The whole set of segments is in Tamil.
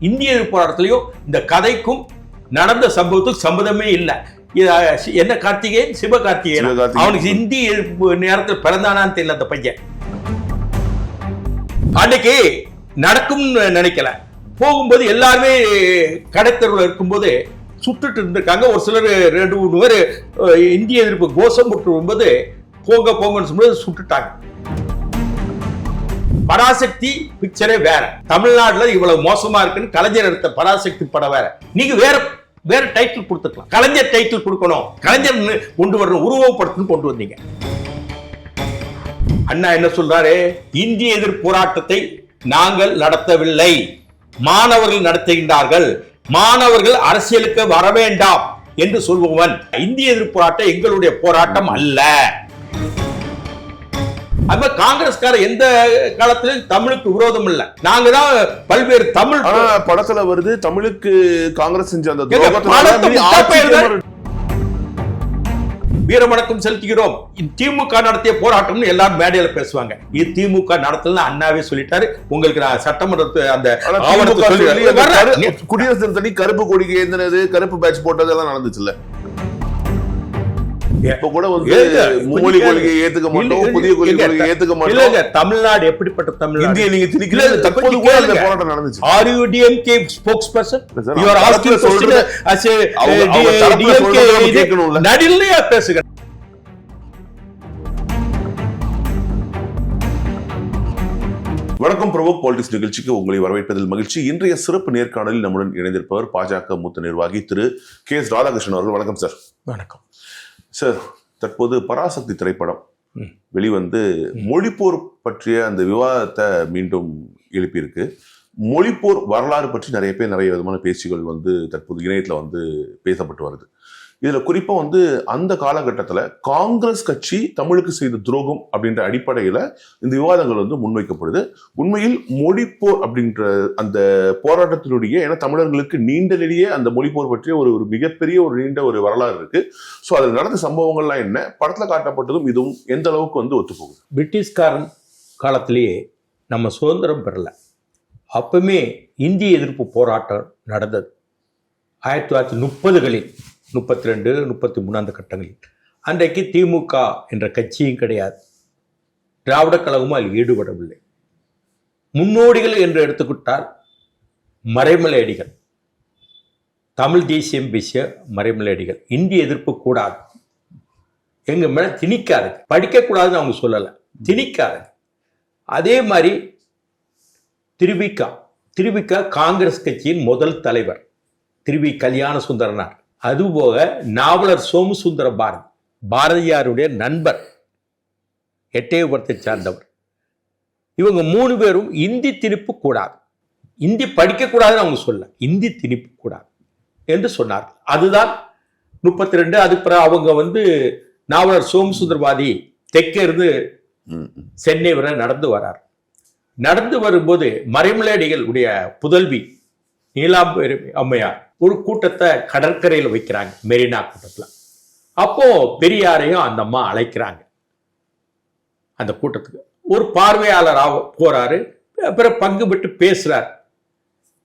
இந்திய எதிர்ப்பு போராட்டத்திலையும் இந்த கதைக்கும் நடந்த சம்பவத்துக்கு சம்பந்தமே இல்லை. என்ன கார்த்திகேயன், சிவகார்த்திகேயன், அவனுக்கு இந்தி எதிர்ப்பு நேரத்தில் பிறந்தானான்னு தெரியல அந்த பையன். அன்னைக்கு நடக்கும் நினைக்கல. போகும்போது எல்லாருமே கடைத்தெருவில் இருக்கும்போது சுட்டுட்டு இருந்திருக்காங்க. ஒரு சிலர் 2-3 பேர் இந்திய எதிர்ப்பு கோஷம் போட்டு வரும்போது போங்க போங்கன்னு சொல்லும்போது சுட்டுட்டாங்க. பராசக்தி பிக்சரே வேற. தமிழ்நாட்டுல இவ்வளவு மோசமா இருக்குன்னு கலைஞர் எடுத்த பராசக்தி படம் வேற. நீங்க வேற டைட்டில் கொடுத்துக்கலாம். கலைஞர் டைட்டில் கொடுக்கணும், கலைஞர் கொண்டு வரணும், உருவப்படுத்தணும் கொண்டு வந்தீங்க. அண்ணா என்ன சொல்றாரு? இந்திய எதிர்ப்பு போராட்டத்தை நாங்கள் நடத்தவில்லை, மாணவர்கள் நடத்துகின்றார்கள், மாணவர்கள் அரசியலுக்கு வர வேண்டாம் என்று சொல்பவன். இந்திய எதிர்ப்பு போராட்டம் எங்களுடைய போராட்டம் அல்ல. அது காங்கிரஸ்கார எந்த காலத்திலும் தமிழுக்கு விரோதம் இல்ல. நாங்க தான் பல்வேறு தமிழ் படத்துல வருது தமிழுக்கு காங்கிரஸ் செஞ்ச அந்த வீரவணக்கம் செலுத்துகிறோம். திமுக நடத்திய போராட்டம் எல்லாரும் மேடையில பேசுவாங்க. இது திமுக நடத்தல அண்ணாவே சொல்லிட்டாரு. உங்களுக்கு நான் சட்டமன்ற அந்த குடியரசு தினத்தடி கருப்பு கொடிக்கு ஏந்தினது, கருப்பு பேட்ச் போட்டது எல்லாம் நடந்துச்சுல்ல. இப்ப கூட வந்து மொழி கொள்கையை ஏத்துக்க மாட்டோம், புதிய கொள்கையை ஏத்துக்க மாட்டோம். தமிழ்நாடு எப்படிப்பட்ட தமிழ்நாடு? இந்திய நீங்க திணிக்கிறது. தற்போது கூட அந்த போராட்டம் நடந்துச்சு. Are you DMK spokesperson? You are asking question as a DMK நடில்லையா பேசுங்க. வணக்கம், ப்ரோவோக் பாலிடிக்ஸ் நிகழ்ச்சிக்கு உங்களை வரவேற்பதில் மகிழ்ச்சி. இன்றைய சிறப்பு நேர்காணலில் நம்முடன் இணைந்திருப்பவர் பாஜக மூத்த நிர்வாகி திரு கே. ராதாகிருஷ்ணன் அவர்கள். வணக்கம் சார். வணக்கம் சார். தற்போது பராசக்தி திரைப்படம் வெளிவந்து மொழிப்போர் பற்றிய அந்த விவாதத்தை மீண்டும் எழுப்பியிருக்கு. மொழிப்போர் வரலாறு பற்றி நிறைய பேர் நிறைய விதமான பேச்சுகள் வந்து தற்போது இணையத்தில் வந்து பேசப்பட்டு வருது. இதுல குறிப்பா வந்து அந்த காலகட்டத்துல காங்கிரஸ் கட்சி தமிழுக்கு செய்த துரோகம் அப்படின்ற அடிப்படையில இந்த விவாதங்கள் வந்து முன்வைக்கப்படுது. உண்மையில் மொழிப்போர் அப்படின்ற அந்த போராட்டத்தினுடைய, ஏன்னா தமிழர்களுக்கு நீண்ட நெடிய அந்த மொழிப்போர் பற்றிய ஒரு மிகப்பெரிய ஒரு நீண்ட ஒரு வரலாறு இருக்கு. ஸோ அதில் நடந்த சம்பவங்கள்லாம் என்ன, படத்துல காட்டப்பட்டதும் இதுவும் எந்த அளவுக்கு வந்து ஒத்துப்போகுது? பிரிட்டிஷ்காரன் காலத்திலேயே நம்ம சுதந்திரம் பெறல. அப்பவுமே இந்திய எதிர்ப்பு போராட்டம் நடந்தது 1930களில், 32, 33 அந்த கட்டங்களில். அன்றைக்கு திமுக என்ற கட்சியும் கிடையாது, திராவிட கழகமும் அதில் ஈடுபடவில்லை. முன்னோடிகள் என்று எடுத்துக்கிட்டால் மறைமலையடிகள், தமிழ் தேசியம் பேசிய மறைமலையடிகள். இந்திய எதிர்ப்பு கூடாது, எங்க மேல திணிக்காது, படிக்கக்கூடாதுன்னு அவங்க சொல்லலை, திணிக்காது. அதே மாதிரி திருவிக காங்கிரஸ் கட்சியின் முதல் தலைவர் திருவி கல்யாண சுந்தரனார். அதுபோக நாவலர் சோமசுந்தர பாரதியாருடைய நண்பர், எட்டயபுரத்தை சார்ந்தவர். இவங்க 3 பேரும் இந்தி திணிப்பு கூடாது, இந்தி படிக்கக்கூடாதுன்னு அவங்க சொல்ல, இந்தி திணிப்பு கூடாது என்று சொன்னார்கள். அதுதான் 32. அதுக்கு பிறகு அவங்க வந்து நாவலர் சோமசுந்தரபாதி தெற்கே இருந்து சென்னை வரை நடந்து வரார். நடந்து வரும்போது மறைமலையடிகள் உடைய புதல்வி நீலாம்பரி அம்மையார் ஒரு கூட்டத்தை கடற்கரையில் வைக்கிறாங்க, மெரினா கூட்டத்தில். அப்போ பெரியாரையும் அந்த அம்மா அழைக்கிறாங்க அந்த கூட்டத்துக்கு. ஒரு பார்வையாளராக போறாரு, அப்புறம் பங்கு பெற்று பேசுறாரு.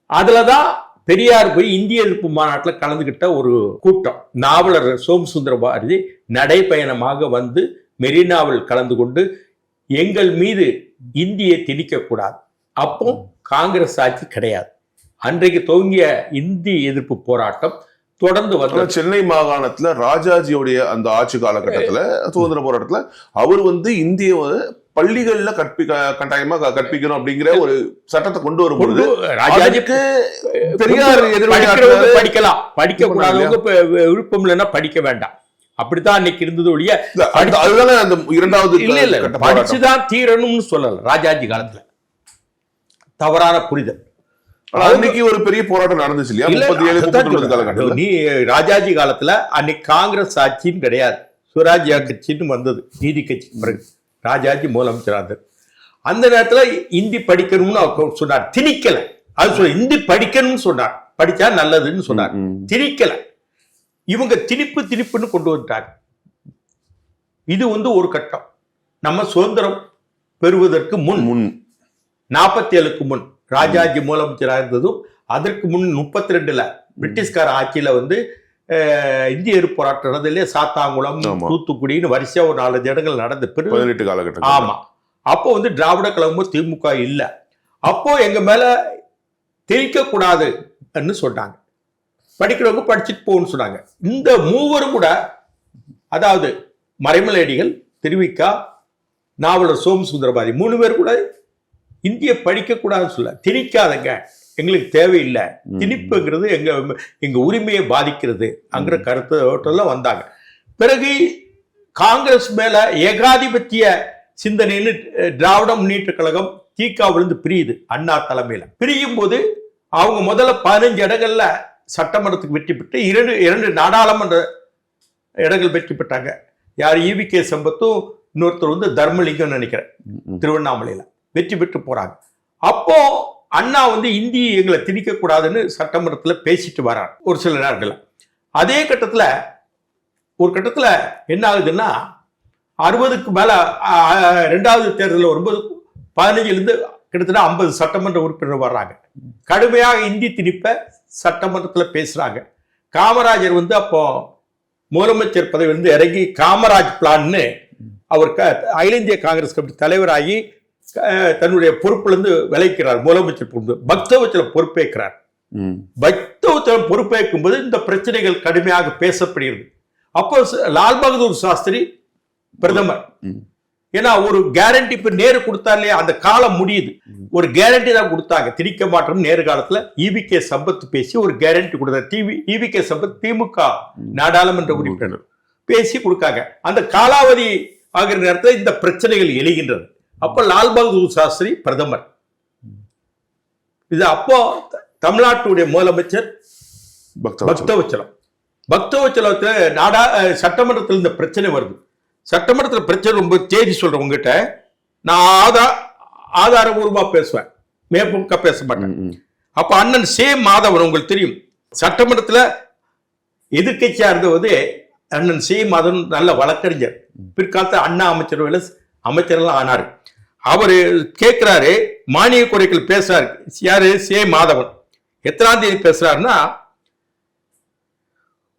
அதுலதான் பெரியார் போய் இந்திய எதிர்ப்பு மாநாட்டில் கலந்துகிட்ட ஒரு கூட்டம். நாவலர் சோமசுந்தர பாரதி நடைப்பயணமாக வந்து மெரினாவில் கலந்து கொண்டு எங்கள் மீது இந்தியை திணிக்கக்கூடாது. அப்போ காங்கிரஸ் ஆட்சி கிடையாது. அன்றைக்கு துவங்கிய இந்தி எதிர்ப்பு போராட்டம் தொடர்ந்து வந்து சென்னை மாகாணத்துல ராஜாஜியோடைய அந்த ஆட்சி காலகட்டத்துல சுதந்திர போராட்டத்துல அவர் வந்து இந்திய பள்ளிகள்ல கட்டாயமா கற்பிக்கணும் அப்படிங்கிற ஒரு சட்டத்தை கொண்டு வரும்போது ராஜாஜிக்கு பெரியார் படிக்கலாம், படிக்க கூடாதவங்க விருப்பம் இல்லைன்னா படிக்க வேண்டாம், அப்படித்தான் அன்னைக்கு இருந்தது ஒழிய அதுதானே அந்த இரண்டாவது இல்ல படிச்சுதான் தீரணும்னு சொல்லல. ராஜாஜி காலத்துல தவறான புரிதல். அன்னைக்கு ஒரு பெரிய போராட்டம் நடந்துச்சு இல்லையா? 37 காலகட்டத்தில். நீ ராஜாஜி காலத்துல அன்னைக்கு காங்கிரஸ் ஆட்சின்னு கிடையாது, சுவராஜ்யா கட்சின்னு வந்தது, நீதி கட்சி பிறகு ராஜாஜி முதலமைச்சராக. அந்த நேரத்துல இந்தி படிக்கணும்னு அவர் சொன்னார், திணிக்கல. அது சொல்ல இந்தி படிக்கணும்னு சொன்னார், படிச்சா நல்லதுன்னு சொன்னார், திணிக்கல. இவங்க திணிப்புன்னு கொண்டு வந்துட்டாங்க. இது வந்து ஒரு கட்டம். நம்ம சுதந்திரம் பெறுவதற்கு முன் 47க்கு முன் ராஜாஜி முதலமைச்சராக இருந்ததும் அதற்கு முன் 32ல பிரிட்டிஷ்கார ஆட்சியில வந்து இந்திய எதிர்ப்பு போராட்டம் நடந்ததுலேயே சாத்தாங்குளம், தூத்துக்குடின்னு வரிசையா ஒரு 4 இடங்கள் நடந்த பிறகு 18 காலகட்டம். ஆமா, அப்போ வந்து திராவிட கழகமும் திமுக இல்ல, அப்போ எங்க மேல திணிக்க கூடாதுன்னு சொன்னாங்க. படிக்கிறவங்க படிச்சுட்டு போகணும்னு சொன்னாங்க. இந்த மூவரும் கூட, அதாவது மறைமலையடிகள், திருவிக்கா, நாவலர் சோமசுந்தரபாரதி 3 பேர் கூட இந்திய படிக்க கூடாதுன்னு சொல்ல, திணிக்காதங்க, எங்களுக்கு தேவையில்லை, திணிப்புங்கிறது எங்க உரிமையை பாதிக்கிறது அங்கிற கருத்தோட்டெல்லாம் வந்தாங்க. பிறகு காங்கிரஸ் மேல ஏகாதிபத்திய சிந்தனைன்னு திராவிட முன்னேற்ற கழகம் திகாவிலிருந்து பிரியுது. அண்ணா தலைமையில பிரியும் போது அவங்க முதல்ல 15 இடங்கள்ல சட்டமன்றத்துக்கு வெற்றி பெற்று 2 நாடாளுமன்ற இடங்கள் வெற்றி பெற்றாங்க. யார்? ஈவிகே சம்பத்தும் இன்னொருத்தர் வந்து தர்மலிங்கம் நினைக்கிறேன், திருவண்ணாமலையில வெற்றி பெற்று போறாங்க. அப்போ அண்ணா வந்து இந்தி எங்களை திணிக்க கூடாதுன்னு சட்டமன்றத்துல பேசிட்டு வர்றார் ஒரு சில நேரங்கள்ல. அதே கட்டத்துல ஒரு கட்டத்துல என்ன ஆகுதுன்னா 60க்கு மேல 2வது தேர்தலில் வரும்போது 15லிருந்து கிட்டத்தட்ட 50 சட்டமன்ற உறுப்பினர் வர்றாங்க. கடுமையாக இந்தி திணிப்ப சட்டமன்றத்துல பேசுறாங்க. காமராஜர் வந்து அப்போ முதலமைச்சர் பதவி வந்து இறங்கி காமராஜ் பிளான்னு அவர் அகில இந்திய காங்கிரஸ் கமிட்டி தலைவராகி தன்னுடைய பொறுப்பிலிருந்து விளைக்கிறார். முதலமைச்சர் பொறுப்பு பக்தவச்சலம் பொறுப்பேற்கிறார். பக்தவச்சலம் பொறுப்பேற்கும் போது இந்த பிரச்சனைகள் கடுமையாக பேசப்படுகிறது. அப்போ லால் பகதூர் சாஸ்திரி பிரதமர். ஏன்னா ஒரு கேரண்டி இப்ப நேரு கொடுத்தார் இல்லையா, அந்த காலம் முடியுது, ஒரு கேரண்டி தான் கொடுத்தாங்க, திணிக்க மாட்டோம். நேரு காலத்துல ஈவிகே சம்பத் பேசி ஒரு கேரண்டி கொடுத்தார். ஈவிகே சம்பத் திமுக நாடாளுமன்ற உறுப்பினர் பேசி கொடுக்காங்க. அந்த காலாவதி ஆகிற நேரத்தில் இந்த பிரச்சனைகள் எழுகின்றது. அப்ப லால் பகதூர் சாஸ்திரி பிரதமர். இது அப்போ தமிழ்நாட்டுடைய முதலமைச்சர் பக்தவச்சலம். பக்தவச்சலத்துல சட்டமன்றத்தில் இந்த பிரச்சனை வருது. சட்டமன்றத்தில் பிரச்சனை ரொம்ப தேதி சொல்றேன் உங்ககிட்ட. நான் ஆதாரபூர்வமா பேசுவேன், மேற்போக்கா பேச மாட்டேன். அப்ப அண்ணன் சே மாதவன் உங்களுக்கு தெரியும், சட்டமன்றத்தில் எதிர்கட்சியா இருந்தது அண்ணன் சே மாதவன், நல்ல வழக்கறிஞர். பிற்காலத்தில் அண்ணா அமைச்சரெல்லாம் ஆனாரு. அவரு கேட்கிறாரு, மானிய கோரிக்கைகள் பேசுறாரு. யாரு? சே மாதவன். எத்தனாம் தேதி பேசுறாருன்னா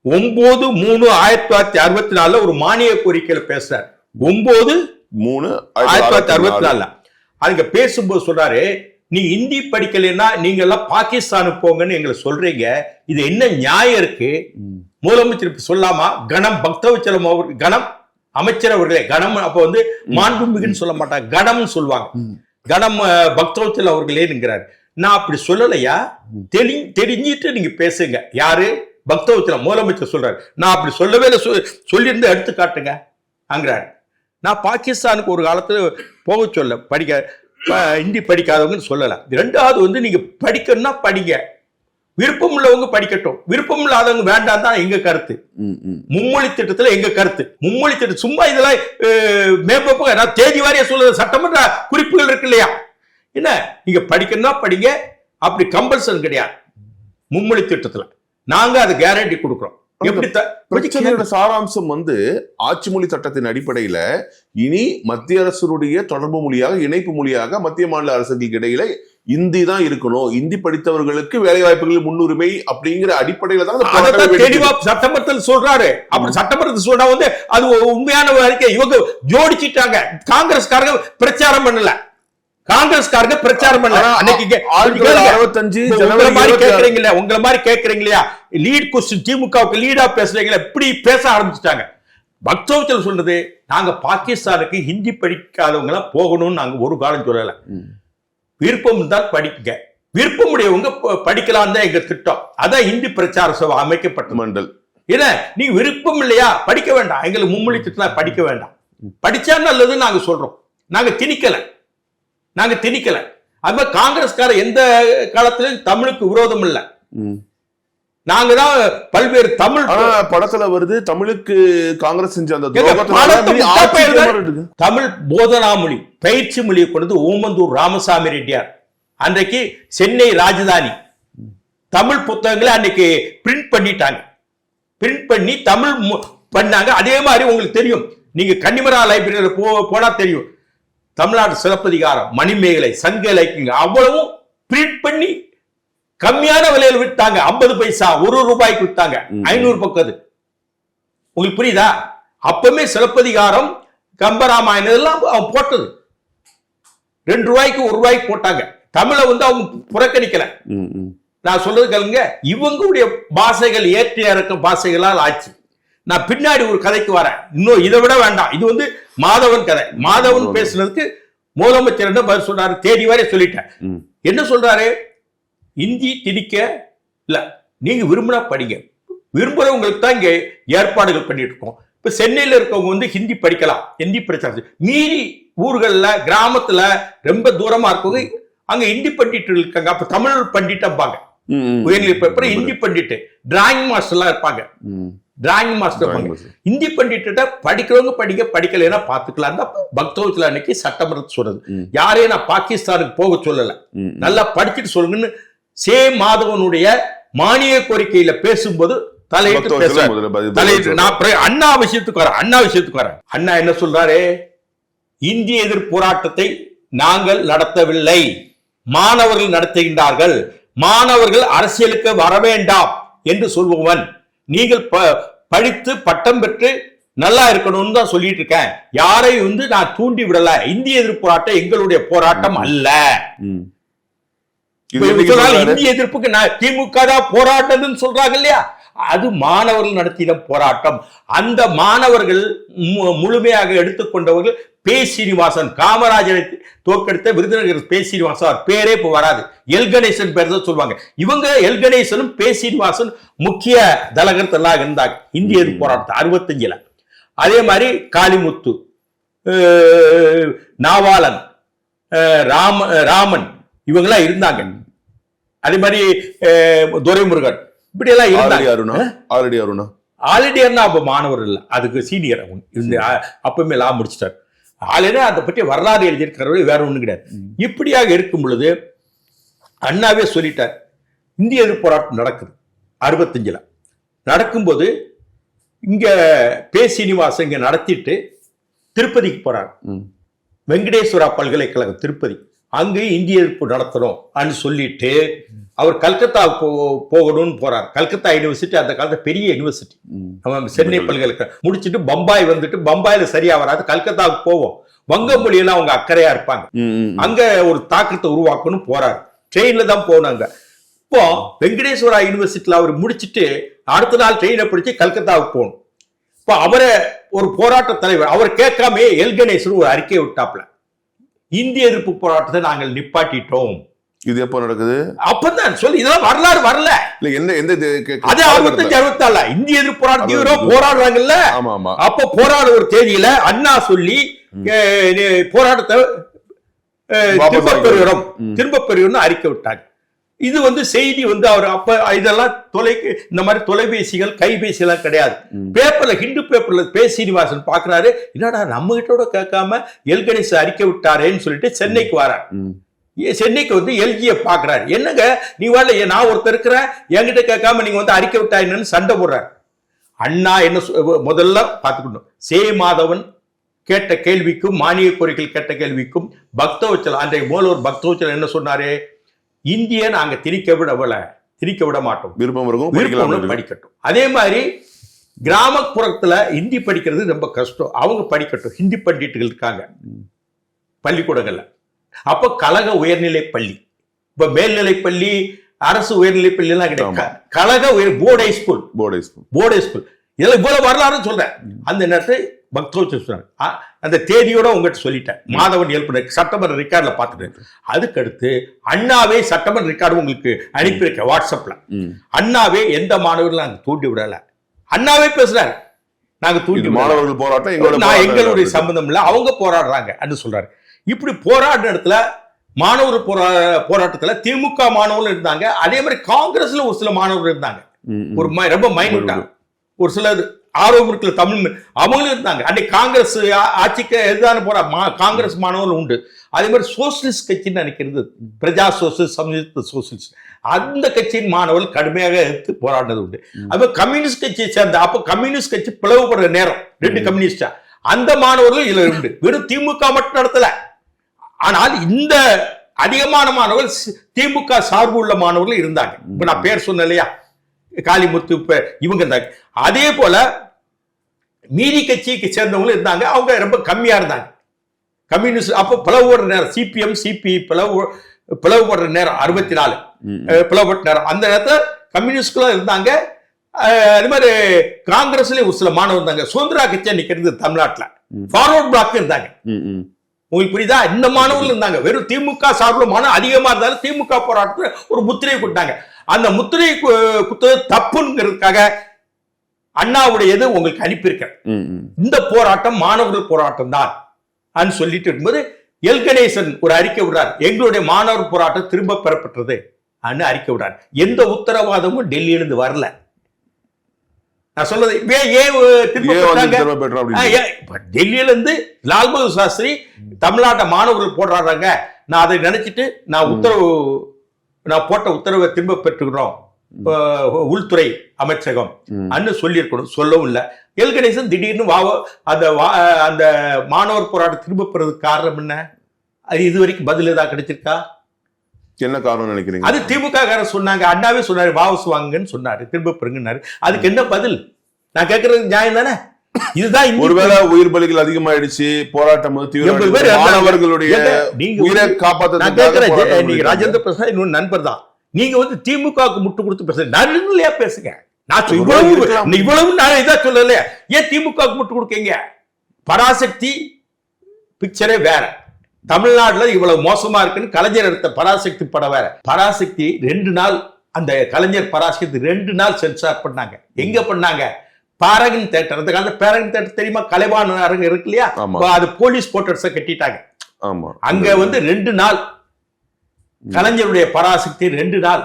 9/3/1964 ஒரு மானிய கோரிக்கையில பேசுறாரு. 9/3/1964 அதுங்க பேசும்போது சொல்றாரு, நீ இந்தி படிக்கலைன்னா நீங்க எல்லாம் பாகிஸ்தானுக்கு போங்கன்னு எங்களை சொல்றீங்க, இது என்ன நியாயம் இருக்கு? முதலமைச்சர் சொல்லாமா? கணம் பக்தவச்சலம் அவர், கணம் அமைச்சர் அவர்களே, கணம் அப்ப வந்து மாண்புமிகுன்னு சொல்ல மாட்டாங்க, கணம்னு சொல்லுவாங்க. கணம் பக்தவச்சலம் அவர்களேங்கிறாரு. நான் அப்படி சொல்லலையா, தெரிஞ்சிட்டு நீங்க பேசுங்க. யாரு? பக்தவச்சலம் முதலமைச்சர் சொல்றாரு. நான் அப்படி சொல்லவே இல்லை, சொல்லியிருந்து எடுத்து காட்டுங்க அங்கிறாரு. நான் பாகிஸ்தானுக்கு ஒரு காலத்துல போக சொல்ல, ஹிந்தி படிக்காதவங்கன்னு சொல்லல. 2வது வந்து நீங்க படிக்கணும்னா படிங்க, விருப்பம் உள்ளவங்க படிக்கட்டும், விருப்பம் இல்லாதவங்க வேண்டாம் தான் எங்க கருத்து. மும்மொழி திட்டத்துல எங்க கருத்து. மும்மொழி திட்டம் சும்மா இதெல்லாம் மேற்போக்கு நான் தேதி வாரியா சொல்ற சட்டமன்ற குறிப்புகள் இருக்கு இல்லையா, என்ன நீங்க படிக்கணும்னா படிங்க, அப்படி கம்பல்சன் கிடையாது. மும்மொழி திட்டத்துல நாங்க அது கேரண்டி கொடுக்கிறோம். பிரச்சனையோட சாராம்சம் வந்து ஆட்சி மொழி சட்டத்தின் அடிப்படையில இனி மத்திய அரசுடைய தொடர்பு மொழியாக, இணைப்பு மொழியாக மத்திய மாநில அரசுகளுக்கு இடையில இந்தி தான் இருக்கணும், இந்தி படித்தவர்களுக்கு வேலை வாய்ப்புகளில் முன்னுரிமை அப்படிங்கிற அடிப்படையில தான் தெளிவா சட்டமன்றத்தில் சொல்றாரு. அப்படி சட்டமன்றத்தில் சொல்றா வந்து அது உண்மையான அறிக்கை. இவங்க ஜோடிச்சிட்டாங்க. காங்கிரஸ்காரங்க பிரச்சாரம் பண்ணல, காங்கிரஸ்காரங்க பிரச்சாரம் பண்ணல. உங்களை மாதிரி கேட்கறீங்களா, லீட் கொஸ்டின் திமுகவுக்கு லீடா பேசுறீங்களா, இப்படி பேச ஆரம்பிச்சுட்டாங்க. பக்தவச்சலம் சொல்றது, நாங்க பாகிஸ்தானுக்கு ஹிந்தி படிக்காதவங்க எல்லாம் போகணும்னு நாங்க ஒரு காலம் சொல்லல. விருப்பம் தான் படிக்க, விருப்பம் உடையவங்க படிக்கலாம் தான் எங்க திட்டம். அதான் இந்தி பிரச்சார சபை அமைக்கப்பட்ட மண்டல். இல்ல நீங்க விருப்பம் இல்லையா, படிக்க வேண்டாம், எங்களுக்கு மும்மொழி திட்டம் படிக்க வேண்டாம், படிச்சா நல்லதுன்னு நாங்க சொல்றோம். நாங்க திணிக்கல. அது காங்கிரஸ்கார எந்த காலத்திலும் தமிழுக்கு விரோதம் இல்ல. நாங்க தான் பல்வேறு தமிழ் படத்துல வருது, தமிழுக்கு காங்கிரஸ் செஞ்ச அந்த தமிழ் போதனா மொழி, பயிற்சி மொழியை கொண்டு ஓமந்தூர் ராமசாமி ரெட்டியார் அன்றைக்கு சென்னை ராஜதானி தமிழ் புத்தகங்களை அன்னைக்கு பிரிண்ட் பண்ணிட்டாங்க. பிரிண்ட் பண்ணி தமிழ் பண்ணாங்க. அதே மாதிரி உங்களுக்கு தெரியும், நீங்க கன்னிமரா லைப்ரரியில போனா தெரியும், தமிழ்நாடு சிலப்பதிகாரம், மணிமேகலை, சங்க இலக்கியங்கள் அவ்வளவும் பிரிண்ட் பண்ணி கம்மியான விலையில விட்டாங்க. 50 பைசா, 1 ரூபாய்க்கு விட்டாங்க. 500 பக்கம். உங்களுக்கு புரியுதா? அப்பவுமே சிலப்பதிகாரம், கம்பராமாயணம் இதெல்லாம் அவன் போட்டது 2 ரூபாய்க்கு 1 ரூபாய்க்கு போட்டாங்க. தமிழை வந்து அவங்க புறக்கணிக்கல. நான் சொல்றது கேளுங்க, இவங்களுடைய பாஷைகள் ஏற்ற இறக்க பாஷைகளால் ஆச்சு. நான் பின்னாடி ஒரு கதைக்கு வரேன். இன்னும் இதை விட வேண்டாம். இது வந்து மாதவன் கதை. மாதவன் பேசுனதுக்கு முதலமைச்சர் என்ன பதில் சொல்றாரு? தேடி வரை சொல்லிட்டேன். என்ன சொல்றாரு? இந்தி திணிக்க இல்ல, நீங்க விரும்பினா படிங்க, விரும்புறவங்களுக்கு தான் இங்க ஏற்பாடுகள் பண்ணிட்டு இருக்கோம். இப்ப சென்னையில இருக்கவங்க வந்து ஹிந்தி படிக்கலாம், ஹிந்தி பிரச்சாரம். மீறி ஊர்கள்ல கிராமத்துல ரொம்ப தூரமா இருக்கவங்க அங்க ஹிந்தி பண்டிட்டு இருக்காங்க. அப்ப தமிழ் பண்டிட்டாங்க. உயர்நிலை paper Hindi bandit drawing master எல்லாம் இருப்பாங்க. டிராயிங் மாஸ்டர் ஹிந்தி பண்டிட்டு படிக்கிறவங்க படிக்க, படிக்கலைன்னா பாத்துக்கலாம். பக்தவத்துல அன்னைக்கு சட்டமன்றத்தை சொல்றது, யாரையும் நான் பாகிஸ்தானுக்கு போக சொல்லல, நல்லா படிச்சுட்டு சொல்லுங்கன்னு மாதவனுடைய மானிய கோரிக்கையில பேசும்போது தலையிட்டு பேசுறாரு. அண்ணா விஷயத்துக்கு வரேன். அண்ணா என்ன சொல்றாரு? இந்திய எதிர்ப்பு போராட்டத்தை நாங்கள் நடத்தவில்லை, மாணவர்கள் நடத்துகின்றார்கள். மாணவர்கள் அரசியலுக்கு வர வேண்டாம் என்று சொல்பவன், நீங்கள் படித்து பட்டம் பெற்று நல்லா இருக்கணும்னு தான் சொல்லிட்டு இருக்கேன். யாரையும் வந்து நான் தூண்டி விடல. இந்திய எதிர்ப்பு போராட்டம் எங்களுடைய போராட்டம் அல்ல. இந்திய எதிர்ப்புக்கு திமுக தான் போராட்டம்னு சொல்றாங்க இல்லையா? அது மாணவர்கள் நடத்தின போராட்டம். அந்த மாணவர்கள் முழுமையாக எடுத்துக்கொண்டவர்கள் பே. சீனிவாசன், காமராஜரை தோற்கடித்த விருதுநகர் பே. சீனிவாசன் பேரே இப்ப வராது, எல் கணேசன் பேர் தான் சொல்லுவாங்க. இவங்க எல் கணேசனும் பே. சீனிவாசன் முக்கிய தலகர்த்தெல்லாம் இருந்தாங்க இந்திய எதிர்ப்பு போராட்டம் 65ல. அதே மாதிரி காளிமுத்து, நாவாளன், ராமன் இவங்கெல்லாம் இருந்தாங்க. அதே மாதிரி துரைமுருகன் இப்படி எல்லாம் இருந்தாங்க. ஆல்ரெடி அப்ப மாணவர் இல்ல, அதுக்கு சீனியர். அப்பவுமே லா முடிச்சிட்டார். ஆல்ரெடி அதை பற்றி வரலாறு எழுதியிருக்கிறவர்கள் வேற ஒண்ணு கிடையாது. இப்படியாக இருக்கும் பொழுது அண்ணாவே சொல்லிட்டார், இந்திய எதிர்ப்பு போராட்டம் நடக்குது 65ல. நடக்கும்போது இங்க பே. சீனிவாசன் இங்க நடத்திட்டு திருப்பதிக்கு போறார். வெங்கடேஸ்வரா பல்கலைக்கழகம் திருப்பதி, அங்கு இந்திய எதிர்ப்பு நடத்தணும் சொல்லிட்டு அவர் கல்கத்தாவுக்கு போகணும்னு போறார். கல்கத்தா யூனிவர்சிட்டி அந்த காலத்துல பெரிய யூனிவர்சிட்டி. சென்னை பல்கலைக்கழகம் முடிச்சுட்டு பம்பாய் வந்துட்டு, பம்பாயில சரியா வராது, கல்கத்தாவுக்கு போவோம். வங்க மொழியெல்லாம் அவங்க அக்கறையா இருப்பாங்க. அங்க ஒரு தாக்கத்தை உருவாக்கணும் போறாரு. ட்ரெயின்ல தான் போனாங்க. இப்போ வெங்கடேஸ்வரா யூனிவர்சிட்டியில அவர் முடிச்சுட்டு அடுத்த நாள் ட்ரெயினை பிடிச்சு கல்கத்தாவுக்கு போகணும். இப்போ அவரை ஒரு போராட்ட தலைவர், அவர் கேட்காம எல் கணேசன் ஒரு அறிக்கையை விட்டாப்ல, இந்திய எதிர்ப்பு போராட்டத்தை நாங்கள் நிப்பாட்டிட்டோம். இது எப்ப நடக்குது? அப்பதான் சொல்லி, இதெல்லாம் வரலாறு வரல. அது 65, 64 இந்திய எதிர்ப்பு போராட்டம் போராடுறாங்கல்ல. அப்ப போராட ஒரு தேதியில அண்ணா சொல்லி போராட்டத்தை திரும்ப பெறுகிறோம் அறிக்கை விட்டாங்க. இது வந்து செய்தி வந்து அவர் அப்ப இதெல்லாம் இந்த மாதிரி தொலைபேசிகள் கைபேசி எல்லாம் கிடையாது. பேப்பர்ல, ஹிந்து பேப்பர்ல பே. சீனிவாசன் பாக்குறாரு, என்னடா நம்ம கிட்ட கேட்காம எல் கணேச அறிக்கை விட்டாரேன்னு சொல்லிட்டு சென்னைக்கு வரார். சென்னைக்கு வந்து எல்ஜியை பாக்குறாரு. என்னங்க நீ வரல, நான் ஒருத்தர் இருக்கிறேன், என்கிட்ட கேட்காம நீங்க வந்து அறிக்கை விட்டா என்னன்னு சண்டை போடுறாரு. அண்ணா என்ன முதல்ல பாத்துக்கணும், மாதவன் கேட்ட கேள்விக்கும் மானிய கோரிக்கைகள் கேட்ட கேள்விக்கும் பக்தவச்சல், அன்றைய மூலவர் பக்தவச்சல் என்ன சொன்னாரு? இந்திய நாங்க திணிக்க விட மாட்டோம், விருப்பம் படிக்கட்டும். அதே மாதிரி கிராமப்புறத்துல ஹிந்தி படிக்கிறது ரொம்ப கஷ்டம், அவங்க படிக்கட்டும். ஹிந்தி பண்டிட்டுகள் இருக்காங்க பள்ளிக்கூடங்கள்ல. அப்ப கழக உயர்நிலை பள்ளி, இப்ப மேல்நிலை பள்ளி, அரசு உயர்நிலை பள்ளி எல்லாம் கிடையாது, கழக போர்டு ஹை ஸ்கூல். இதெல்லாம் இவ்வளவு வரலாறு சொல்றேன். அந்த நேரத்தை பக்தவச்சல் சொல்றாங்க. அந்த தேதியோட உங்ககிட்ட சொல்லிட்டேன். மாதவன் எழுப்பினர் சட்டமன்ற ரெக்கார்ட்ல பாத்துட்டு, அதுக்கு அடுத்து அண்ணாவே சட்டமன்ற ரெக்கார்டு உங்களுக்கு அனுப்பியிருக்க வாட்ஸ்அப்ல. அண்ணாவே எந்த மாணவர்கள் நாங்க தூண்டி விடல, அண்ணாவே பேசுறாரு, நாங்க தூண்டி மாணவர்கள் போராட்டம் எங்களுடைய சம்பந்தம் இல்ல, அவங்க போராடுறாங்க அப்படின்னு சொல்றாரு. இப்படி போராட்ட இடத்துல மாணவர் போராட்டத்துல திமுக மாணவர்கள் இருந்தாங்க. அதே மாதிரி காங்கிரஸ்ல ஒரு சில மாணவர்கள் இருந்தாங்க, ஒரு ரொம்ப மைனூட்டா, ஒரு சிலர் ஆர்வம் இருக்கிற தமிழ் அவங்களும் இருந்தாங்க. அன்னைக்கு காங்கிரஸ் ஆட்சிக்கு எதிரான காங்கிரஸ் மாணவர்கள் உண்டு. அதே மாதிரி சோசியலிஸ்ட் கட்சின்னு நினைக்கிறது, பிரஜா சோசியலிஸ்ட், சமூக சோசியலிஸ்ட், அந்த கட்சியின் மாணவர்கள் கடுமையாக எதிர்த்து போராடினது உண்டு. அது கம்யூனிஸ்ட் கட்சியை சேர்ந்த, அப்ப கம்யூனிஸ்ட் கட்சி பிளவுபடுற நேரம், 2 கம்யூனிஸ்டா, அந்த மாணவர்கள் இதுல உண்டு. வெறும் திமுக மட்டும் நடத்தல. ஆனால் இந்த அதிகமான மாணவர்கள் திமுக சார்பு உள்ள மாணவர்கள் இருந்தாங்க. இப்ப நான் பேர் சொன்னேன் இல்லையா, காளிமுத்து இவங்க இருந்தாங்க. அதே போல மீதி கட்சிக்கு சேர்ந்தவங்களும் இருந்தாங்க. அவங்க ரொம்ப கம்மியா இருந்தாங்க. கம்யூனிஸ்ட் அப்போ பிளவுபடுற நேரம், சிபிஎம் சிபி பிளவுபடுற நேரம் 64 பிளவுபட்ட நேரம். அந்த நேரத்தில் கம்யூனிஸ்ட்களும் இருந்தாங்க. அது மாதிரி காங்கிரஸ்லயும் ஒரு சில மாணவர் இருந்தாங்க. சுதந்திரா கட்சியா நிக்கிறது தமிழ்நாட்டில் ஃபார்வர்ட் பிளாக் இருந்தாங்க. உங்களுக்கு புரியுதா? இந்த மாணவர்கள் இருந்தாங்க. வெறும் திமுக சார்பில் மாணவர்கள் அதிகமா இருந்தாலும் திமுக போராட்டத்தில் ஒரு முத்திரையை கொடுத்தாங்க. அந்த முத்திரையை குத்துறது தப்புங்கிறதுக்காக அண்ணாவுடையது உங்களுக்கு அனுப்பியிருக்க. இந்த போராட்டம் மாணவர்கள் போராட்டம் தான் சொல்லிட்டு இருக்கும்போது எல் கணேசன் ஒரு அறிக்கை விடுறார். எங்களுடைய மாணவர் போராட்டம் திரும்ப பெறப்பட்டது அறிக்கை விடுறார். எந்த உத்தரவாதமும் டெல்லியிலிருந்து வரல. நான் சொல்றது டெல்லியில இருந்து லால் பகதூர் சாஸ்திரி தமிழ்நாட்டை மாணவர்கள் போடுறாங்க, நான் அதை நினைச்சிட்டு நான் போட்ட உத்தரவை திரும்ப பெற்றுக்கிறோம் உள்துறை அமைச்சகம் சொல்லியிருக்கணும். சொல்லவும் இல்லை. எல் கணேசன் திடீர்னு அந்த மாணவர் போராட்டம் திரும்ப பெறதுக்கு காரணம் என்ன? அது இது வரைக்கும் பதில் ஏதாவது கிடைச்சிருக்கா? என்ன காரணம் நினைக்கிறீங்க? அது திமுக காரர் சொன்னாங்க, அண்ணாவே சொன்னாரு வாபஸ் வாங்குங்கன்னு சொன்னாரு, திரும்ப பெறுங்கன்னாரு. அதுக்கு என்ன பதில்? நான் கேட்கறது நியாயம் தானே? இதுதான் ஒருவேளை உயிர் பலிகள் அதிகமாயிடுச்சு, போராட்டம் மாணவர்களுடைய உயிரை காப்பாற்ற. நீங்க ராஜேந்திர பிரசாத் இன்னொரு நண்பர் தான். நீங்க திமுகவுக்கு முட்டு கொடுத்து பேசுங்க, நடுநிலையா பேசுங்க. நான் இவ்வளவு நான் இதான் சொல்லல. ஏன் திமுகவுக்கு முட்டு கொடுக்கீங்க? பராசக்தி பிக்சரே வேற. தமிழ்நாடுல இவ்வளவு மோசமா இருக்குன்னு கலைஞர் எடுத்த பராசக்தி படம் வேற. பராசக்தி 2 நாள், அந்த கலைஞர் பராசக்தி 2 நாள் சென்சார் பண்ணாங்க. எங்க பண்ணாங்க? Paragon theatre. அந்த காலத்துல பாரகன் தியேட்டர் தெரியுமா? கலைவாண அரங்கு இருக்கு இல்லையா, அது போலீஸ் போர்ட்டர்ஸ கட்டிட்டாங்க. அங்க 2 நாள் கலைஞருடைய பராசக்தி 2 நாள்.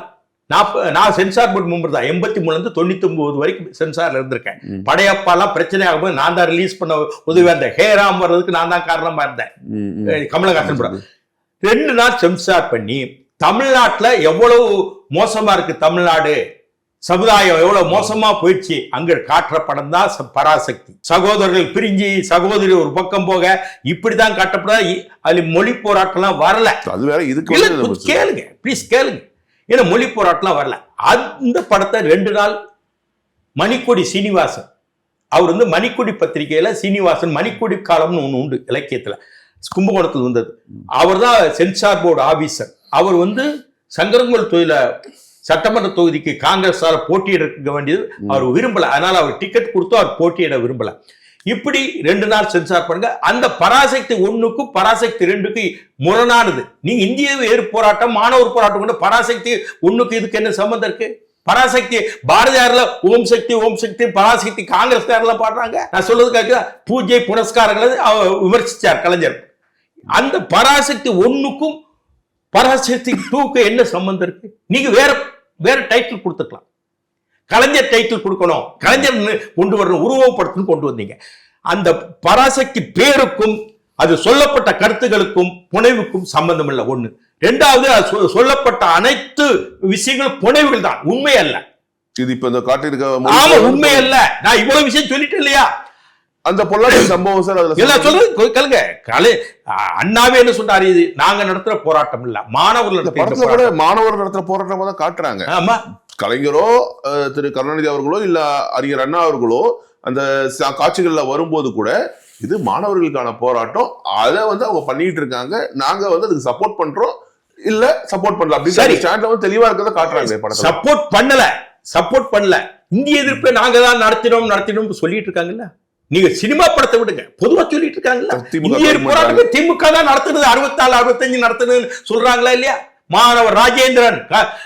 நான் சென்சார் போர்டு மெம்பர் தான். 83 இருந்து 99 வரைக்கும் சென்சார்ல இருந்திருக்கேன். படையப்பாலாம் பிரச்சனை ஆகும்போது நான் தான் ரிலீஸ் பண்ண உதவியா இருந்தேன். ஹேராம் வர்றதுக்கு நான் தான் காரணமா இருந்தேன். கமலஹாசன் படம் 2 நாள் சென்சார் பண்ணி தமிழ்நாட்டுல எவ்வளவு மோசமா இருக்கு, தமிழ்நாடு சமுதாயம் எவ்வளவு மோசமா போயிடுச்சு அங்க காட்டுற படம் தான் பராசக்தி. சகோதரர்கள் பிரிஞ்சு சகோதரி ஒரு பக்கம் போக இப்படிதான் காட்டப்பட. அதுல மொழி போராட்டம்லாம் வரல. அது வேற. இதுக்கு கேளுங்க ப்ளீஸ், கேளுங்க. ஏன்னா மொழி போராட்டம் வரல. அந்த படத்தை 2 நாள் மணிக்கொடி சீனிவாசன், அவர் மணிக்கொடி பத்திரிகையில சீனிவாசன் மணிக்கொடி காலம்னு ஒண்ணு உண்டு இலக்கியத்துல, கும்பகோணத்தில் வந்தது. அவர் தான் சென்சார் போர்டு ஆபீசர். அவர் சங்கரங்கோல் தொகுதியில சட்டமன்ற தொகுதிக்கு காங்கிரஸால போட்டியிட வேண்டியது அவர் விரும்பல. அதனால அவர் டிக்கெட் கொடுத்து அவர் போட்டியிட விரும்பல. இப்படி 2 நாள் சென்சார் பண்ணுங்க. அந்த பராசக்தி 1க்கும் பராசக்தி 2க்கு முரணானது. நீங்க இந்திய வேறு போராட்டம் மாணவர் போராட்டம் கொண்டு பராசக்தி 1க்கு இதுக்கு என்ன சம்பந்தம் இருக்கு? பராசக்தி பாரதியார்ல ஓம் சக்தி ஓம் சக்தி, பராசக்தி காங்கிரஸ்காரர்ல பாடுறாங்க. நான் சொல்றதுக்காக பூஜை புனஸ்காரங்களை விமர்சிச்சார் கலைஞர். அந்த பராசக்தி 1க்கும் பராசக்தி 2க்கு என்ன சம்பந்தம் இருக்கு? நீங்க வேற டைட்டில் கொடுத்துக்கலாம். கலைஞர் டைட்டில் கொடுக்கணும், கலைஞர் கொண்டு வரணும், உருவப்படுத்தணும் கொண்டு வந்தீங்க. அந்த பராசக்தி பேருக்கும் அது சொல்லப்பட்ட கருத்துகளுக்கும் புனைவுக்கும் சம்பந்தம் இல்லை. 1. 2வது சொல்லப்பட்ட அனைத்து விஷயங்களும் புனைவுகள் தான், உண்மை அல்ல. இது இப்ப இந்த காட்டியிருக்க உண்மை அல்ல. நான் இவ்வளவு விஷயம் சொல்லிட்டேன் இல்லையா? அந்த பொல்லாத சம்பவம் சார் எல்லாம் சொல்றது கேளுங்க. அண்ணாவே என்ன சொன்னாரு? இது நாங்க நடத்துற போராட்டம் இல்ல, மாணவர்கள் மாணவர்கள் நடத்துற போராட்டமா தான் காட்டுறாங்க. ஆமா, கலைஞரோ திரு கருணாநிதி அவர்களோ இல்ல அறிஞர் அண்ணா அவர்களோ அந்த காட்சிகள்ல வரும்போது கூட இது மாணவர்களுக்கான போராட்டம், அதை அவங்க பண்ணிட்டு இருக்காங்க, நாங்க அதுக்கு சப்போர்ட் பண்றோம் இல்ல சப்போர்ட் பண்ணல அப்படின்னு ஸ்டாண்ட்ல தெளிவா இருக்கிறத காட்டுறாங்க. சப்போர்ட் பண்ணல இந்திய எதிர்ப்பை நாங்க தான் நடத்தினோம் சொல்லிட்டு இருக்காங்கல்ல. நீங்க சினிமா படத்தை விடுங்க, பொதுவா சொல்லிட்டு இருக்காங்கல்ல. இந்திய போராட்டமே திமுக தான் நடத்துறது, 64 65 நடத்துறது சொல்றாங்களா இல்லையா? மாணவர் ராஜேந்திரன்,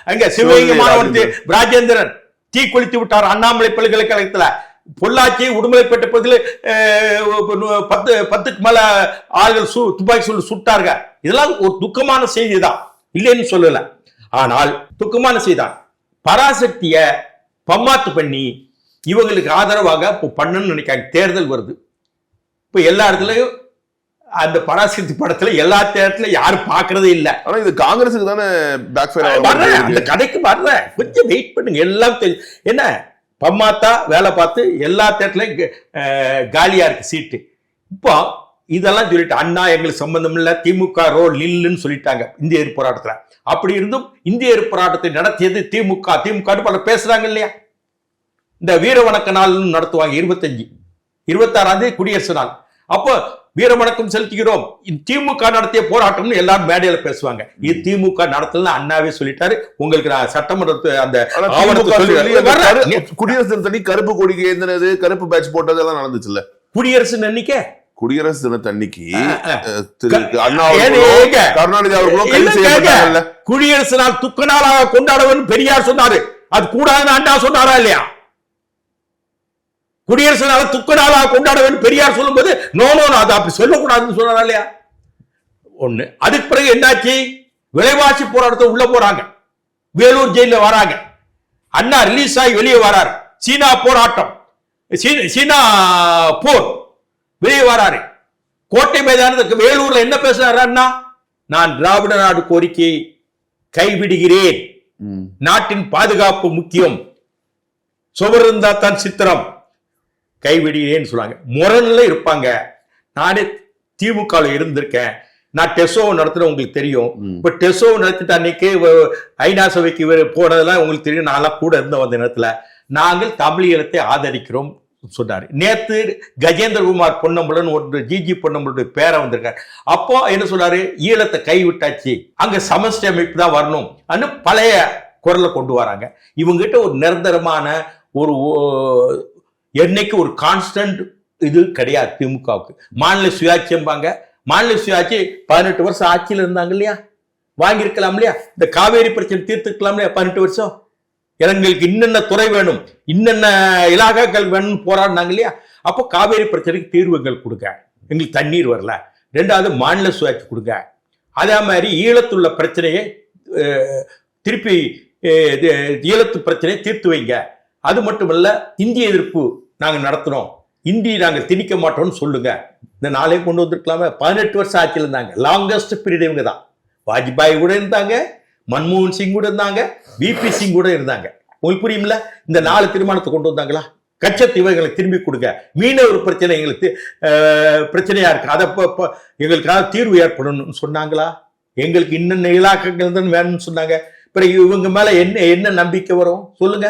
அங்க சிவகங்கை மாணவர் ராஜேந்திரன் தீ கொளுத்தி விட்டார் அண்ணாமலை பல்கலைக்கழகத்துல. பொள்ளாச்சி உடுமலைப்பேட்டை பகுதியில் 10க்கு மேல ஆள்கள் துப்பாக்கி சொல்லி சுட்டாங்க. இதெல்லாம் ஒரு துக்கமான செய்தி தான், இல்லைன்னு சொல்லல. ஆனால் துக்கமான செய்தி தான். பராசக்திய பம்மாத்து பண்ணி இவங்களுக்கு ஆதரவாக இப்போ பண்ணணும்னு நினைக்காங்க. தேர்தல் வருது. இப்போ எல்லா இடத்துலயும் அந்த பராசக்தி படத்துல எல்லா தேட்டர்ல யாரும் பாக்குறதே இல்ல. ஆனா இது காங்கிரஸுக்கு தானே பேக் ஃபயர். அந்த கதைக்கு வர்ற கொஞ்சம் வெயிட் பண்ணுங்க. எல்லாம் என்ன பம்மாத்தா வேலை பார்த்து எல்லா தேட்டர்லயும் காலியா இருக்கு சீட்டு. இப்போ இதெல்லாம் சொல்லிட்டு அண்ணா எங்களுக்கு சம்பந்தம் இல்ல, திமுக ரோல் நில்லுன்னு சொல்லிட்டாங்க இந்திய எதிர்ப்பு போராட்டத்துல. அப்படி இருந்தும் இந்திய எதிர்ப்பு போராட்டத்தை நடத்தியது திமுக. திமுக பல பேசுறாங்க இல்லையா? இந்த வீர வணக்க நாள் நடத்துவாங்க 25, 26ஆம் தேதி குடியரசு நாள். அப்போ வீர வணக்கம் செலுத்துகிறோம், திமுக நடத்திய போராட்டம்னு எல்லாரும் மேடையில பேசுவாங்க. இது திமுக நடத்தல அண்ணாவே சொல்லிட்டாரு. உங்களுக்கு நான் சட்டமன்ற அந்த குடியரசு தினத்தனி கருப்பு கொடி ஏந்தினது, கருப்பு பேட்ச் போட்டது எல்லாம் நடந்துச்சுல்ல குடியரசு அன்னைக்கே. குடியரசு தினத்தன்னைக்கு கருணாநிதி அவர்களும் கைது செய்யப்பட்டாங்கல்ல. குடியரசு நாள் துக்க நாளாக கொண்டாடுவன்னு பெரியார் சொன்னாரு. அது கூடாதுன்னு அண்ணா சொன்னாரா இல்லையா? குடியரசு நாள் துக்க நாளாக கொண்டாடுவன்னு பெரியார் சொல்லும்போது நோ அது அப்படி சொல்லக்கூடாதுன்னு சொன்னாரா இல்லையா? ஒண்ணு. அதுக்கு பிறகு என்னாச்சு? விலைவாசி போராட்டத்தை உள்ள போறாங்க, வேலூர் ஜெயில வராங்க. அண்ணா ரிலீஸ் ஆகி வெளியே வராரு. சீனா போராட்டம், சீனா போர், வெளியே வராரு. கோட்டை மைதானத்துக்கு வேலூர்ல என்ன பேசுறாரு அண்ணா? நான் திராவிட நாடு கோரிக்கை கைவிடுகிறேன், நாட்டின் பாதுகாப்பு முக்கியம், சுவர் இருந்தா தான் சித்திரம், கைவிடுகிறேன்னு சொல்லுவாங்க. முரண்ல இருப்பாங்க. நானே திமுக இருந்திருக்கேன். நான் டெசோ நடத்துறேன், உங்களுக்கு தெரியும். இப்ப டெசோ நடத்திட்டு அன்னைக்கு ஐநா சபைக்கு போனதெல்லாம் உங்களுக்கு தெரியும். நான் கூட இருந்த வந்த நேரத்துல நாங்கள் தமிழீழத்தை ஆதரிக்கிறோம் சொன்னாரு. நேத்து கஜேந்திரகுமார் பொன்னம்பலன் ஒரு ஜிஜி பொன்னம்பலுடைய பேரை வந்திருக்காரு. அப்போ என்ன சொல்றாரு? ஈழத்தை கைவிட்டாச்சு, அங்க சமஷ்டி அமைப்பு தான் வரணும் அன்னு பழைய குரலை கொண்டு வராங்க. இவங்க கிட்ட ஒரு நிரந்தரமான ஒரு என்னைக்கு ஒரு கான்ஸ்டன்ட் இது கிடையாது திமுகவுக்கு. மாநில சுயாட்சியம்பாங்க. மாநில சுயாட்சி 18 வருஷம் ஆட்சியில் இருந்தாங்க இல்லையா? வாங்கியிருக்கலாம் இல்லையா? இந்த காவேரி பிரச்சனை தீர்த்துக்கலாம் இல்லையா? 18 வருஷம் எங்களுக்கு இன்னென்ன துறை வேணும், இன்னென்ன இலாகாக்கள் வேணும்னு போராடினாங்க இல்லையா? அப்போ காவேரி பிரச்சனைக்கு தீர்வுகள் கொடுங்க, எங்களுக்கு தண்ணீர் வரல. 2வது மாநில சுயாட்சி கொடுங்க. அதே மாதிரி ஈழத்துள்ள பிரச்சனையை திருப்பி ஈழத்து பிரச்சனையை தீர்த்து வைங்க. அது மட்டுமல்ல, இந்திய எதிர்ப்பு நாங்கள் நடத்துறோம், இந்தி நாங்கள் திணிக்க மாட்டோம்னு சொல்லுங்க. இந்த நாளே கொண்டு வந்திருக்கலாமே. 18 வருஷம் ஆட்சியில் இருந்தாங்க. லாங்கஸ்ட் பீரியட் இவங்க தான். வாஜ்பாய் கூட இருந்தாங்க, மன்மோகன் சிங் கூட இருந்தாங்க, விபி சிங் கூட இருந்தாங்க. உங்களுக்கு புரியுமில்ல? இந்த 4 தீர்மானத்தை கொண்டு வந்தாங்களா? கச்சத்தீவுகளை திரும்பி கொடுங்க, மீனவர் பிரச்சனை எங்களுக்கு பிரச்சனையா இருக்கு, அதை எங்களுக்காக தீர்வு ஏற்படணும்னு சொன்னாங்களா? எங்களுக்கு இன்னென்ன இலாக்காக்கள் தான் வேணும்னு சொன்னாங்க. பிறகு இவங்க மேல என்ன நம்பிக்கை வரும் சொல்லுங்க?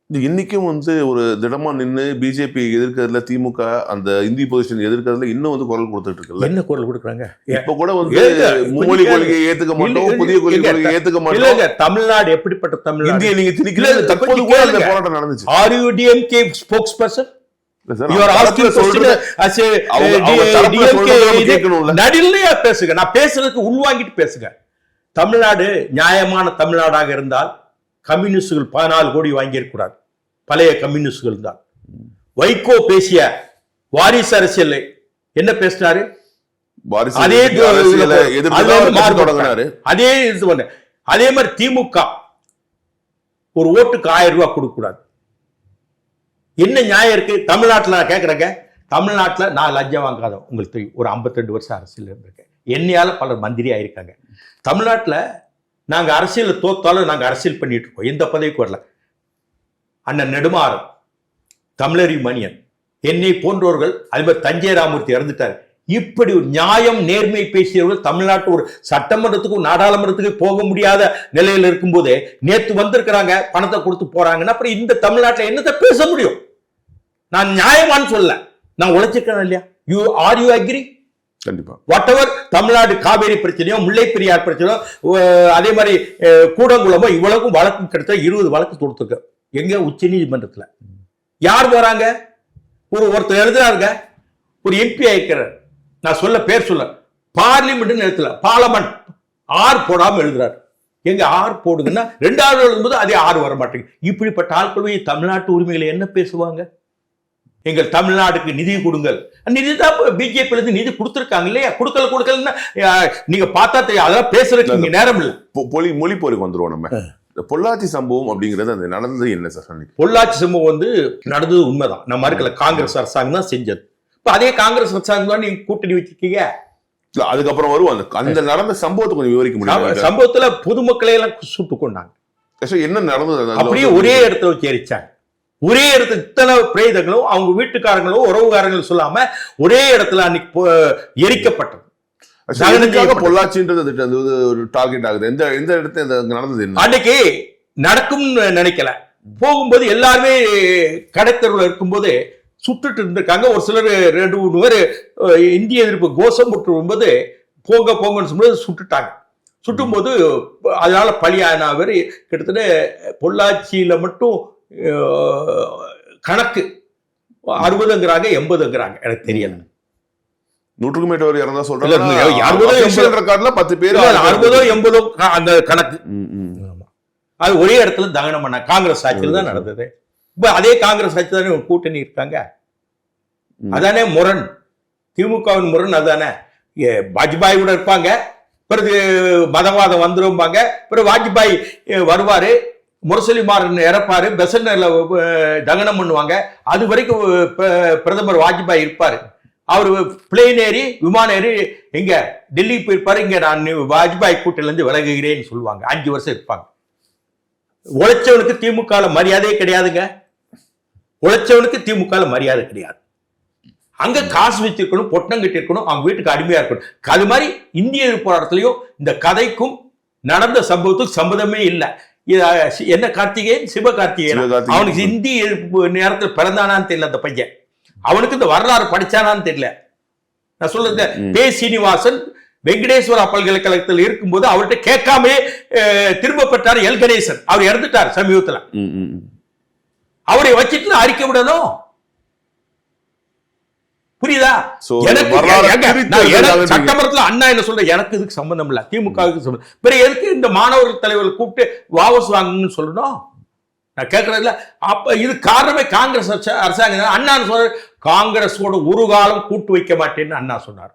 இன்னைக்கும் ஒரு திடமா நின்று பிஜேபி எதிர்க்கிறதுல, திமுக அந்த இந்தி பொசிஷன் எதிர்க்கிறதுல இன்னும் குரல் கொடுத்துட்டு இருக்குல்ல. என்ன குரல் கொடுக்குறாங்க? இப்ப கூட மும்மொழி கொள்கையை ஏத்துக்க மாட்டோம், புதிய கொள்கையை ஏத்துக்க மாட்டோம். தமிழ்நாடு எப்படிப்பட்ட தமிழ்நாடு? இந்திய நீங்க திணிக்கல. தற்போது கூட அந்த போராட்டம் நடந்துச்சு. Are you DMK spokesperson? You are asking question as a DMK. நடுநிலையா பேசுங்க. நான் பேசுறதுக்கு உள்வாங்கிட்டு பேசுங்க. தமிழ்நாடு நியாயமான தமிழ்நாடாக இருந்தால் கம்யூனிஸ்டுகள் 14 கோடி வாங்கியிருக்கூடாது. பழைய கம்யூனிஸ்டுகள் தான். வைகோ பேசிய வாரிசு அரசியல் என்ன பேசினாரு? அதே அதே மாதிரி திமுக ஒரு ஓட்டுக்கு 1000 ரூபாய் கொடுக்க கூடாது. என்ன நியாயம் இருக்கு? தமிழ்நாட்டில் நான் கேட்கறேங்க, தமிழ்நாட்டில் நான் லஞ்சம் வாங்காத உங்களுக்கு தெரியும். ஒரு 52 வருஷம் அரசியல் இருந்திருக்கேன். என்னையால பலர் மந்திரி ஆயிருக்காங்க. தமிழ்நாட்டில் நாங்க அரசியல் தோத்தாலும் நாங்க அரசியல் பண்ணிட்டு இருக்கோம். எந்த பதவிக்கு வரல. அண்ணன் நெடுமாறன், தமிழறி மணியன், என்னை போன்றவர்கள், அதே மாதிரி தஞ்சை ராமூர்த்தி இறந்துட்டாரு. இப்படி ஒரு நியாயம் நேர்மை பேசியவர்கள் தமிழ்நாட்டு ஒரு சட்டமன்றத்துக்கும் நாடாளுமன்றத்துக்கு போக முடியாத நிலையில் இருக்கும் போதே நேத்து வந்திருக்கிறாங்க, பணத்தை கொடுத்து போறாங்கன்னா அப்புறம் இந்த தமிழ்நாட்டில் என்னத்தை பேச முடியும்? நான் நியாயமானு சொல்ல, நான் உழைச்சிருக்கேன் இல்லையா? You agree? கண்டிப்பா. வாட் எவர் தமிழ்நாடு காவேரி பிரச்சனையோ, முல்லை பெரியார் பிரச்சனையோ, அதே மாதிரி கூடங்குளமோ, இவ்வளவுக்கும் வழக்கு கிடைத்த 20 வழக்கு கொடுத்துருக்க. எங்க? உச்ச நீதிமன்றத்தில். யார் போறாங்க? ஒருத்தர் எழுதுறாருங்க, ஒரு எம்பி ஆயிருக்கிறார், நான் பேர் சொல்ல, பார்லிமெண்ட் எழுத்துல பார்லமெண்ட் ஆர் போடாம எழுதுறாரு. எங்க ஆர் போடுங்கன்னா 2வது எழுதும்போது அதே ஆர் வர மாட்டேங்குது. இப்படிப்பட்ட ஆட்கள் தமிழ்நாட்டு உரிமைகளை என்ன பேசுவாங்க? எங்கள் தமிழ்நாடுக்கு நிதி கொடுங்கள். நிதி தான் பிஜேபி நிதி கொடுத்திருக்காங்க இல்லையா? கொடுக்கல நீங்க பார்த்தா தெரியும். அதெல்லாம் பேசுறதுக்கு நேரம் இல்லை. மொழி போருக்கு வந்துருவோம். நம்ம பொள்ளாச்சி சம்பவம் அப்படிங்கிறது அந்த நடந்தது என்ன சார்? பொள்ளாச்சி சம்பவம் நடந்தது உண்மைதான். நம்ம இருக்கல காங்கிரஸ் அரசாங்கம் தான் செஞ்சது. இப்ப அதே காங்கிரஸ் அரசாங்கம் தான் நீங்க கூட்டணி வச்சிருக்கீங்க. அதுக்கப்புறம் வரும் அந்த நடந்த சம்பவத்தை கொஞ்சம் விவரிக்க முடியும்? சம்பவத்துல பொதுமக்களை எல்லாம் சுட்டு கொண்டாங்க. என்ன நடந்தது? அப்படியே ஒரே இடத்துல வச்சு எரிச்சாங்க. ஒரே இடத்துல இத்தனை பிரேதங்களும் அவங்க வீட்டுக்காரங்களும் உறவுகாரங்களும் சொல்லாம ஒரே இடத்துல அன்னைக்கு எரிக்கப்பட்டது. பொள்ளாச்சின்றது ஒரு டார்கெட் ஆகுது. எந்த இடத்துல நடந்தது? அன்னைக்கு நடக்கும்னு நினைக்கல. போகும்போது எல்லாருமே கடைத்தெருவில் இருக்கும்போது சுட்டுட்டு இருந்திருக்காங்க. ஒரு சிலர் 2-3 பேர் இந்திய எதிர்ப்பு கோஷம் போட்டு வரும்போது போங்கன்னு சொல்லும்போது சுட்டுட்டாங்க. சுட்டும் போது அதனால பலியான பேர் கிட்டத்தட்ட பொள்ளாச்சியில மட்டும் கணக்கு 60ங்கிறாங்க 80ங்கிறாங்க, எனக்கு தெரியல. 100க்கும் மேற்பட்டவர் இறந்தா சொல்றாங்க. 10 பேர் 60 80 அந்த கணக்கு. அது ஒரே இடத்துல தகனம் பண்ண காங்கிரஸ் ஆட்சியில் தான் நடந்தது. இப்ப அதே காங்கிரஸ் ஆட்சி தானே கூட்டணி இருக்காங்க. அதானே முரண், திமுகவின் முரண் அதானே. வாஜ்பாய் கூட இருப்பாங்க, பிறகு மதவாதம் வந்துரும்பாங்க, பிறகு வாஜ்பாய் வருவாரு, முரசொலிமாறன் இறப்பாரு, பெசன்ட்ல தகனம் பண்ணுவாங்க. அது வரைக்கும் பிரதமர் வாஜ்பாய் இருப்பாரு. அவர் பிளேன் ஏறி விமானம் ஏறி எங்க டெல்லி போயிருப்பாரு. இங்க நான் வாஜ்பாய் கூட்டில இருந்து விலகுகிறேன்னு சொல்லுவாங்க. 5 வருஷம் இருப்பாங்க. உழைச்சவனுக்கு திமுக மரியாதையே கிடையாதுங்க. உழைச்சவனுக்கு திமுக மரியாதை கிடையாது. அங்க காசு வச்சிருக்கணும், பொட்டம் கட்டி இருக்கணும், அவங்க வீட்டுக்கு அடிமையா இருக்கணும். அது மாதிரி இந்திய போராட்டத்திலையும் இந்த கதைக்கும் நடந்த சம்பவத்துக்கு சம்பந்தமே இல்லை. என்ன கார்த்திகேயன், சிவகார்த்திகேயன், அவனுக்கு இந்திய நேரத்தில் பிறந்தானான்னு தெரியல அந்த பையன். அவனுக்கு இந்த வரலாறு படிச்சானான்னு தெரியல. நான் சொல்றது பே. சீனிவாசன் வெங்கடேஸ்வரா பல்கலைக்கழகத்தில் இருக்கும்போது அவர்கிட்ட கேட்காமே திரும்ப பெற்றார் எல். கணேசன். அவர் இறந்துட்டார் சமீபத்தில். அவரை வச்சுட்டு அறிக்கை விடணும். புரியுதா? சட்டமன்றத்தில் அண்ணா என்ன சொல்ற, எனக்கு இதுக்கு சம்பந்தம் இல்ல, திமுகவுக்கு சம்பந்தம். பிறகு எதுக்கு இந்த மாணவர்கள் தலைவர்கள் கூப்பிட்டு வாபஸ் வாங்குன்னு சொல்லணும்? நான் கேட்கறதுல அப்ப இது காரணமே காங்கிரஸ் அரசாங்கம். அண்ணா சொல்ற காங்கிரஸோட ஒரு காலம் கூட்டு வைக்க மாட்டேன்னு அண்ணா சொன்னார்.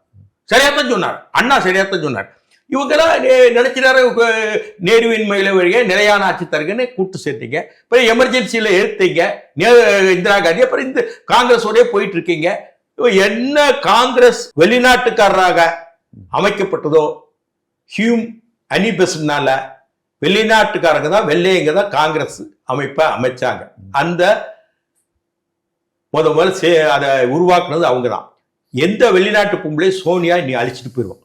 சரியாத்தான் சொன்னார் அண்ணா, சரியாத்தான் சொன்னார். இவங்கெல்லாம் நினைச்சினாரு நேருவின் மயில வழிய நிலையான ஆட்சி தருகன்னு கூட்டு சேர்த்தீங்க. அப்புறம் எமர்ஜென்சியில எடுத்தீங்க இந்திரா காந்தி. அப்புறம் இந்த காங்கிரஸோடய போயிட்டு இருக்கீங்க. என்ன காங்கிரஸ் வெளிநாட்டுக்காரராக அமைக்கப்பட்டதோ ஹியூம் அனிபெஸ்னால வெளிநாட்டுக்காரங்க தான் வெள்ளையங்க தான் காங்கிரஸ் அமைப்பை அமைச்சாங்க. அந்த முதல்ல அதை உருவாக்குனது அவங்க தான். எந்த வெளிநாட்டு பொம்பளை சோனியா நீ அழிச்சிட்டு போயிடுவோம்.